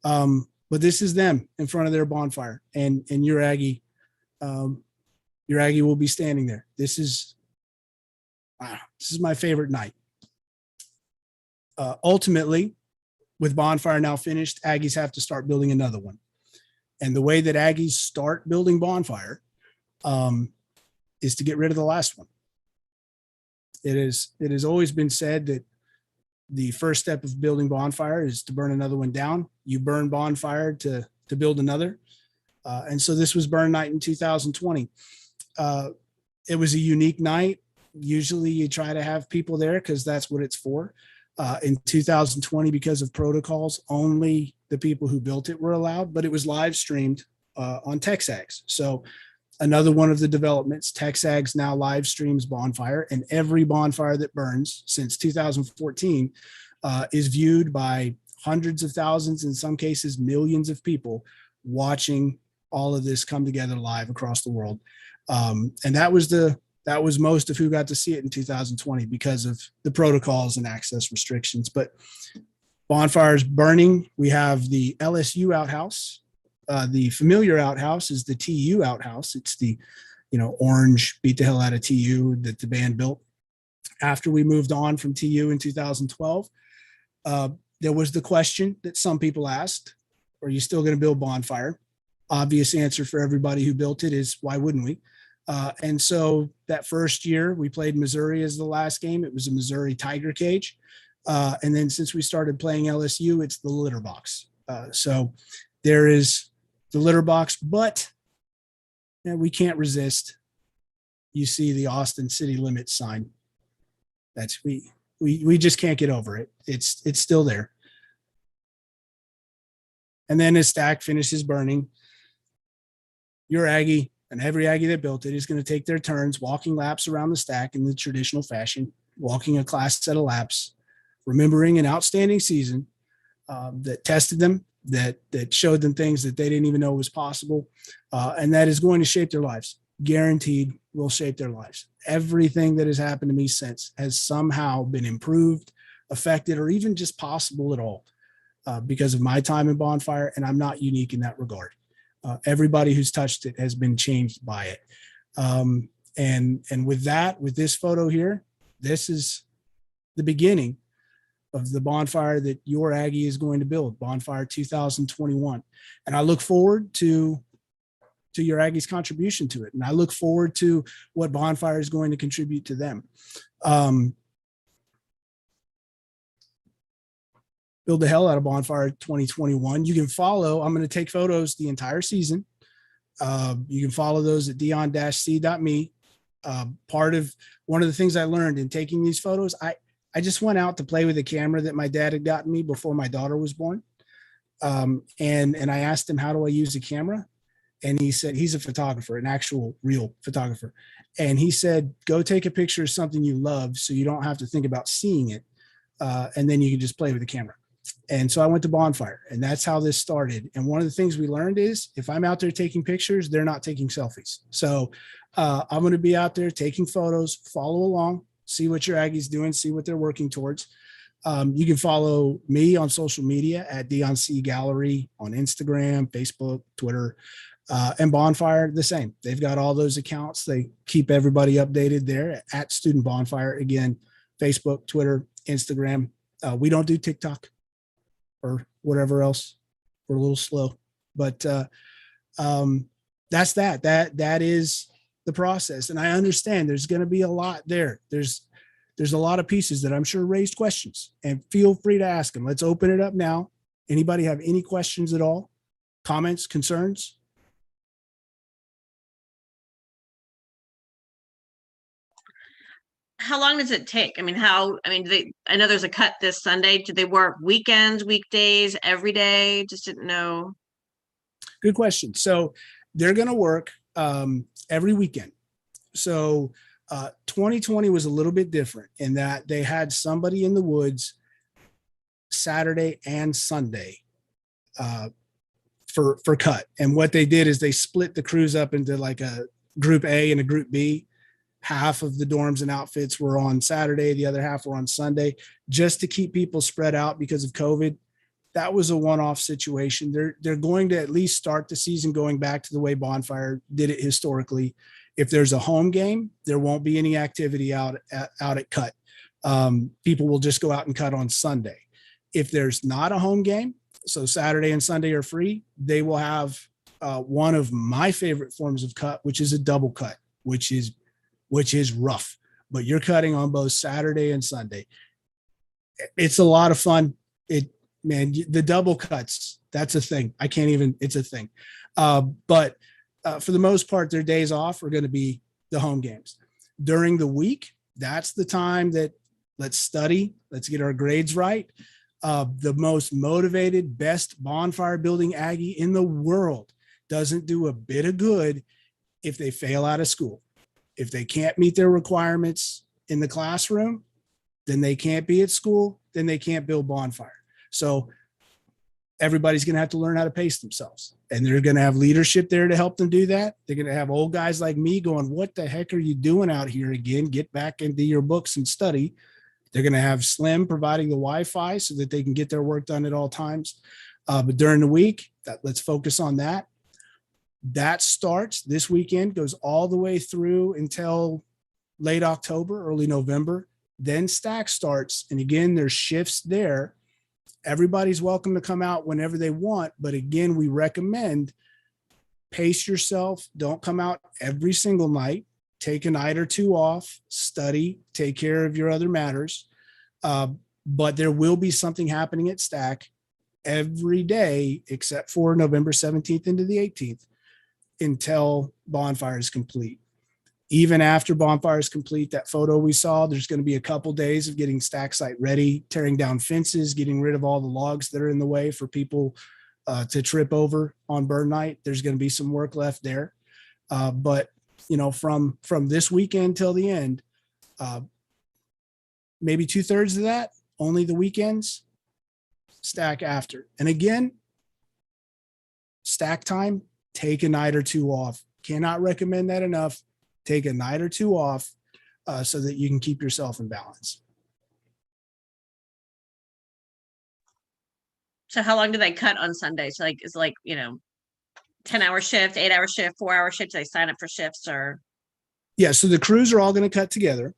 But this is them in front of their bonfire, and your Aggie will be standing there. This is my favorite night. Ultimately, with Bonfire now finished, Aggies have to start building another one. And the way that Aggies start building Bonfire is to get rid of the last one. It has always been said that the first step of building Bonfire is to burn another one down. You burn Bonfire to build another. And so this was burn night in 2020. It was a unique night. Usually you try to have people there because that's what it's for. In 2020, because of protocols, only the people who built it were allowed, but it was live streamed on TexAgs. So another one of the developments, TexAgs now live streams Bonfire, and every bonfire that burns since 2014 is viewed by hundreds of thousands, in some cases millions of people watching all of this come together live across the world. And that was most of who got to see it in 2020 because of the protocols and access restrictions. But Bonfire's burning. We have the LSU outhouse. The familiar outhouse is the TU outhouse. It's the, orange beat the hell out of TU that the band built after we moved on from TU in 2012. There was the question that some people asked, are you still going to build Bonfire? Obvious answer for everybody who built it is, why wouldn't we? And so that first year we played Missouri as the last game. It was a Missouri Tiger Cage. And then since we started playing LSU, it's the litter box. So there is the litter box, but we can't resist. You see the Austin city limits sign. That's we just can't get over it. It's still there. And then as Stack finishes burning, your Aggie and every Aggie that built it is going to take their turns walking laps around the stack in the traditional fashion, walking a class set of laps, remembering an outstanding season that tested them, that showed them things that they didn't even know was possible, and that is going to shape their lives. Guaranteed will shape their lives. Everything that has happened to me since has somehow been improved, affected, or even just possible at all because of my time in Bonfire, and I'm not unique in that regard. Everybody who's touched it has been changed by it. And with that, with this photo here, this is the beginning of the Bonfire that your Aggie is going to build, Bonfire 2021. And I look forward to your Aggie's contribution to it. And I look forward to what Bonfire is going to contribute to them. Build the hell out of Bonfire 2021. You can follow, I'm going to take photos the entire season. You can follow those at dion-c.me. One of the things I learned in taking these photos, I just went out to play with a camera that my dad had gotten me before my daughter was born. And I asked him, how do I use a camera? And he said, he's a photographer, an actual real photographer. And he said, go take a picture of something you love so you don't have to think about seeing it. And then you can just play with the camera. And so I went to Bonfire, and that's how this started. And one of the things we learned is if I'm out there taking pictures, they're not taking selfies. So I'm going to be out there taking photos, follow along, see what your Aggie's doing, see what they're working towards. You can follow me on social media at Dion C Gallery on Instagram, Facebook, Twitter, and Bonfire the same. They've got all those accounts. They keep everybody updated there at Student Bonfire. Again, Facebook, Twitter, Instagram. We don't do TikTok or whatever else. We're a little slow, but that's that is the process. And I understand there's going to be a lot there. There's a lot of pieces that I'm sure raised questions, and feel free to ask them. Let's open it up now. Anybody have any questions at all? Comments, concerns? How long does it take? I know there's a cut this Sunday. Do they work weekends, weekdays, every day? Just didn't know. Good question. So they're going to work every weekend. So 2020 was a little bit different in that they had somebody in the woods Saturday and Sunday for cut. And what they did is they split the crews up into like a group A and a group B. Half of the dorms and outfits were on Saturday, the other half were on Sunday, just to keep people spread out because of COVID. That was a one-off situation. They're going to at least start the season going back to the way Bonfire did it historically. If there's a home game, there won't be any activity out at cut. People will just go out and cut on Sunday. If there's not a home game, so Saturday and Sunday are free, they will have one of my favorite forms of cut, which is a double cut, which is rough, but you're cutting on both Saturday and Sunday. It's a lot of fun. The double cuts, that's a thing. It's a thing. But for the most part, their days off are going to be the home games. During the week, that's the time that let's study, let's get our grades right. The most motivated, best bonfire building Aggie in the world doesn't do a bit of good if they fail out of school. If they can't meet their requirements in the classroom, then they can't be at school, then they can't build bonfire. So everybody's going to have to learn how to pace themselves, and they're going to have leadership there to help them do that. They're going to have old guys like me going, what the heck are you doing out here again? Get back into your books and study. They're going to have Slim providing the Wi-Fi so that they can get their work done at all times. But during the week, let's focus on that. That starts this weekend, goes all the way through until late October, early November. Then Stack starts. And again, there's shifts there. Everybody's welcome to come out whenever they want. But again, we recommend pace yourself. Don't come out every single night. Take a night or two off, study, take care of your other matters. But there will be something happening at Stack every day, except for November 17th into the 18th, until Bonfire is complete. Even after Bonfire is complete, that photo we saw, there's going to be a couple days of getting Stack site ready, tearing down fences, getting rid of all the logs that are in the way for people to trip over on burn night. There's going to be some work left there. But from this weekend till the end, maybe 2/3 of that, only the weekends, Stack after. And again, Stack time, take a night or two off. Cannot recommend that enough. Take a night or two off so that you can keep yourself in balance. So how long do they cut on Sundays? So it's 10-hour shift, 8-hour shift, 4-hour shift. Do they sign up for shifts or? Yeah. So the crews are all going to cut together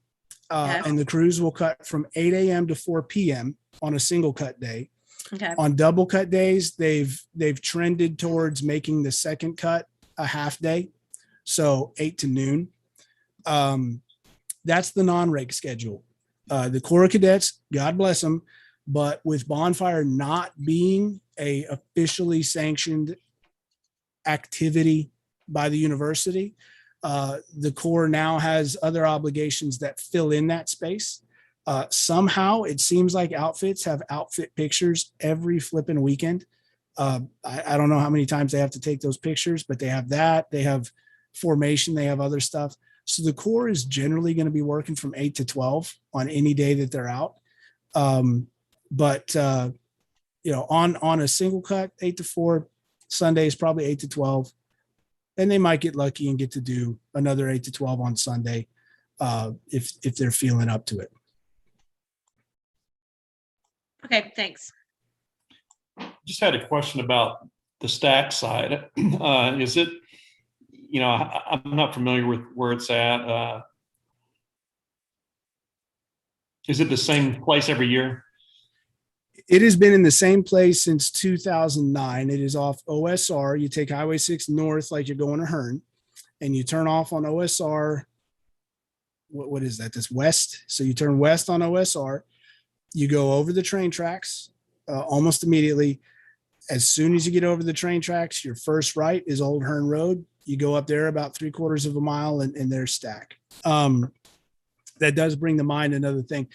Okay. and the crews will cut from 8 a.m. to 4 p.m. on a single cut day. Okay. On double cut days, they've trended towards making the second cut a half day. So 8 to noon. That's the non-rake schedule. The Corps of Cadets, God bless them, but with Bonfire not being a officially sanctioned activity by the university, the Corps now has other obligations that fill in that space. Somehow it seems like outfits have outfit pictures every flipping weekend. I don't know how many times they have to take those pictures, but they have that. They have formation. They have other stuff. So the Corps is generally going to be working from 8 to 12 on any day that they're out. But on a single cut, 8 to 4, Sunday is probably 8 to 12. And they might get lucky and get to do another 8 to 12 on Sunday if they're feeling up to it. Okay, thanks. Just had a question about the Stack side. Is it, I'm not familiar with where it's at. Is it the same place every year? It has been in the same place since 2009. It is off OSR. You take Highway 6 north like you're going to Hearn, and you turn off on OSR. What is that? That's west. So you turn west on OSR. You go over the train tracks almost immediately. As soon as you get over the train tracks, your first right is Old Hearn Road. You go up there about 3/4 of a mile and there's Stack. That does bring to mind another thing.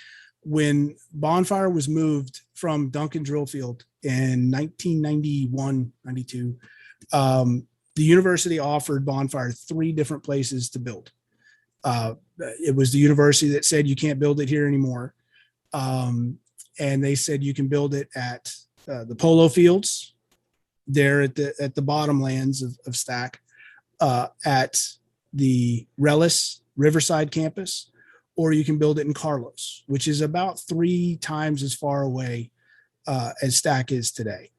When Bonfire was moved from Duncan Drillfield in 1991, 92, the university offered Bonfire 3 different places to build. It was the university that said, you can't build it here anymore. And they said, you can build it at the polo fields there at the bottomlands of Stack, at the Relis Riverside campus, or you can build it in Carlos, which is about 3 times as far away as Stack is today.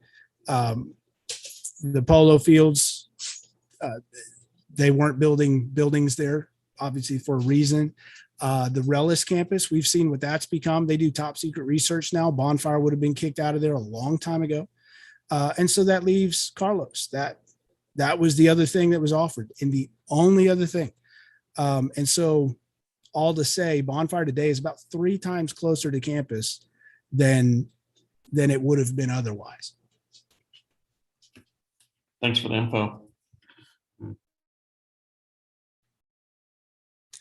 The polo fields, they weren't building buildings there, obviously for a reason. The Relis campus, we've seen what that's become. They do top secret research now. Bonfire would have been kicked out of there a long time ago. And so that leaves Carlos. That was the other thing that was offered, and the only other thing. And so all to say, Bonfire today is about 3 times closer to campus than it would have been otherwise. Thanks for the info.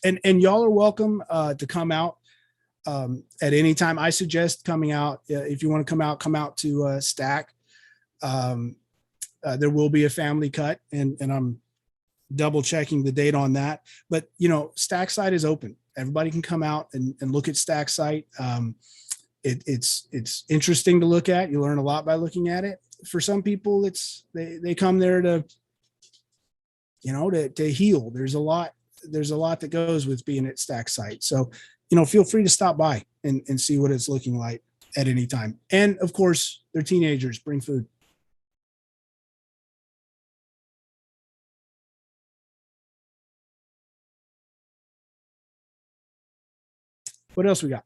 And y'all are welcome to come out at any time. I suggest coming out. If you want to come out to Stack. There will be a family cut, and I'm double checking the date on that. But Stack site is open. Everybody can come out and look at Stack site. It's interesting to look at. You learn a lot by looking at it. For some people, they come there to heal. There's a lot that goes with being at Stack site. So feel free to stop by and see what it's looking like at any time. And of course, they're teenagers. Bring food. What else we got?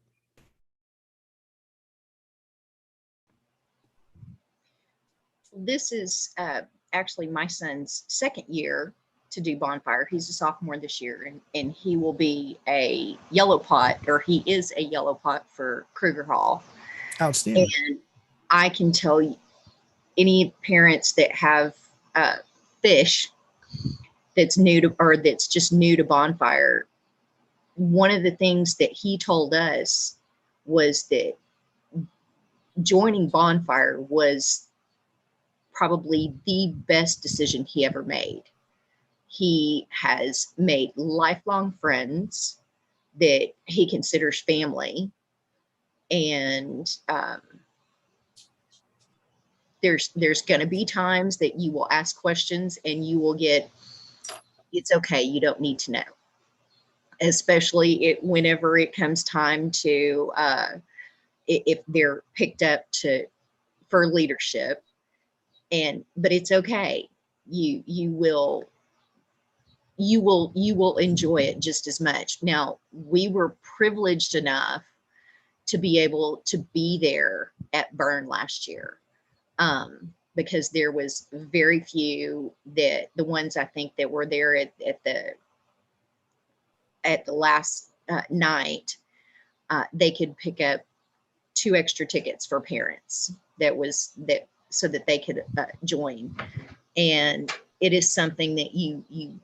This is actually my son's second year to do Bonfire. He's a sophomore this year, and he will be a yellow pot, or he is a yellow pot for Kruger Hall. Outstanding. And I can tell you, any parents that have fish that's just new to Bonfire, one of the things that he told us was that joining Bonfire was probably the best decision he ever made. He has made lifelong friends that he considers family. And there's going to be times that you will ask questions and you will get, it's okay, you don't need to know. Especially whenever it comes time to, if they're picked up for leadership, but it's okay. You will enjoy it just as much. Now, we were privileged enough to be able to be there at Burn last year, because there was very few the ones I think that were there at the last night, they could pick up 2 extra tickets for parents so that they could join. And it is something that you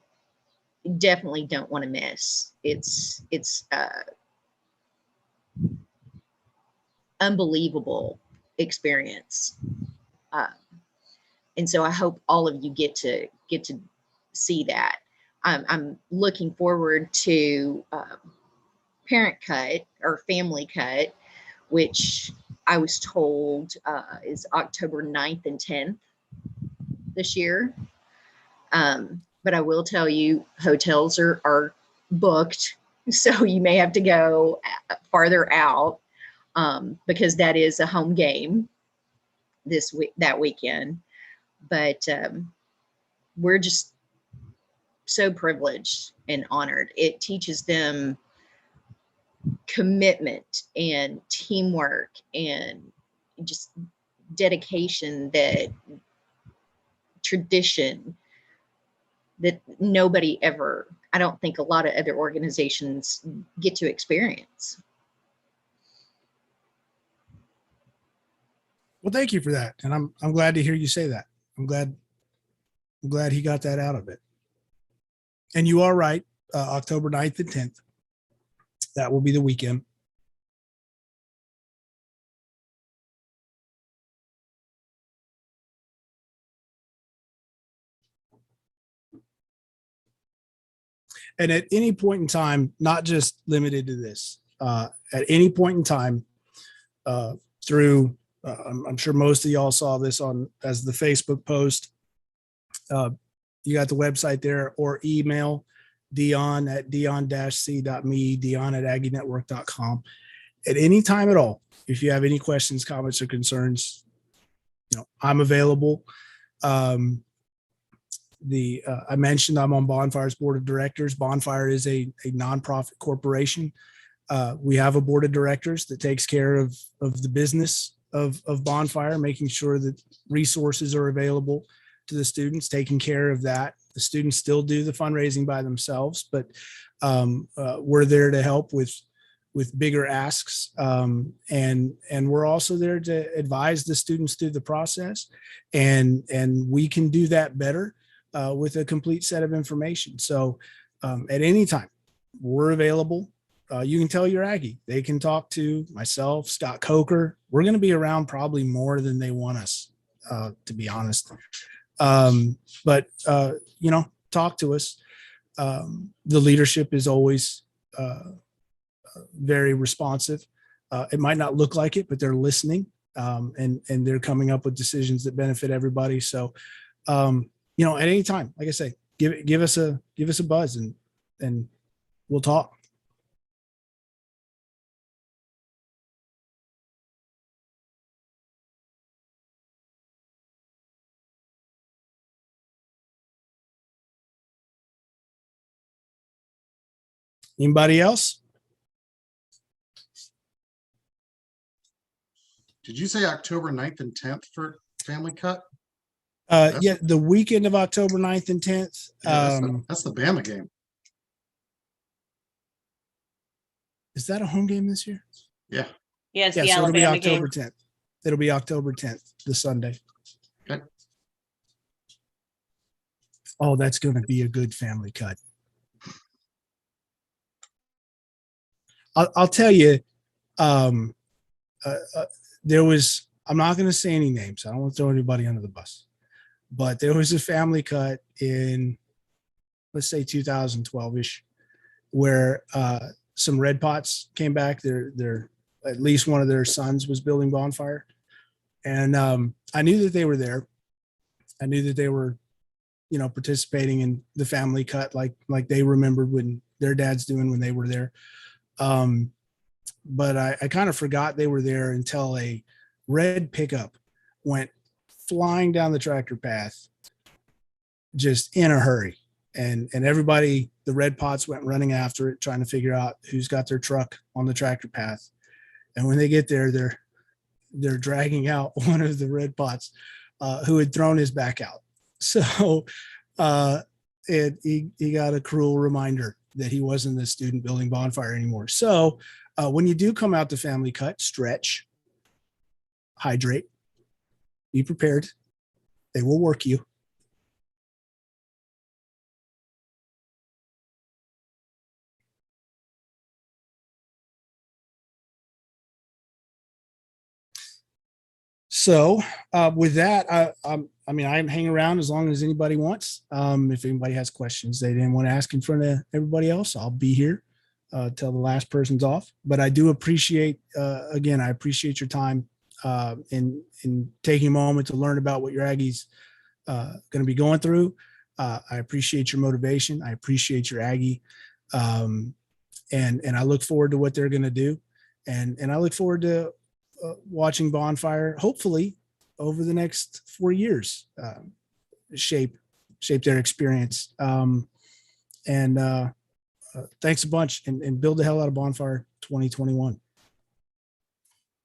definitely don't want to miss. It's unbelievable experience. And so I hope all of you get to see that. I'm looking forward to parent cut or family cut, which I was told is October 9th and 10th this year. But I will tell you, hotels are booked, so you may have to go farther out, because that is a home game that weekend. But we're just so privileged and honored. It teaches them commitment and teamwork and just dedication, that tradition that nobody ever, I don't think a lot of other organizations get to experience. Well, thank you for that. And I'm glad to hear you say that. I'm glad he got that out of it. And you are right. October 9th and 10th. That will be the weekend. And at any point in time, not just limited to this, at any point in time, through I'm sure most of y'all saw this as the Facebook post. You got the website there, or email dion@dion-c.me, dion@aggienetwork.com. At any time at all, if you have any questions, comments, or concerns, I'm available. I mentioned I'm on Bonfire's board of directors. Bonfire is a nonprofit corporation. We have a board of directors that takes care of the business of Bonfire, making sure that resources are available to the students, taking care of that. The students still do the fundraising by themselves, but we're there to help with bigger asks. And we're also there to advise the students through the process. And we can do that better with a complete set of information. So at any time, we're available. You can tell your Aggie. They can talk to myself, Scott Coker. We're going to be around probably more than they want us, to be honest. But talk to us. The leadership is always very responsive. It might not look like it, but they're listening, and they're coming up with decisions that benefit everybody. So, at any time, like I say, give us a buzz, and we'll talk. Anybody else? Did you say October 9th and 10th for Family Cut? Yeah, the weekend of October 9th and 10th. Yeah, that's the Bama game. Is that a home game this year? Yeah. Yeah, it's Yeah, the so it'll be Alabama October game. 10th. It'll be October 10th, the Sunday. Okay. Oh, that's going to be a good family cut. I'll tell you, there was, I'm not going to say any names. I don't want to throw anybody under the bus, but there was a family cut in, let's say 2012-ish, where some Red Pots came back. They're at least one of their sons was building Bonfire. And I knew that they were there. I knew that they were, participating in the family cut, like they remembered when their dad's doing when they were there. But I kind of forgot they were there until a red pickup went flying down the tractor path, just in a hurry. And everybody, the Red Pots went running after it, trying to figure out who's got their truck on the tractor path. And when they get there, they're dragging out one of the Red Pots who had thrown his back out. So he got a cruel reminder that he wasn't the student building Bonfire anymore. So when you do come out to family cut, stretch, hydrate, be prepared. They will work you. So with that, I'm hanging around as long as anybody wants. If anybody has questions they didn't want to ask in front of everybody else, I'll be here till the last person's off. But I do appreciate, again, I appreciate your time in taking a moment to learn about what your Aggie's going to be going through. I appreciate your motivation. I appreciate your Aggie. And I look forward to what they're going to do. And I look forward to watching Bonfire, hopefully over the next 4 years, shape their experience. Thanks a bunch, and build the hell out of Bonfire 2021.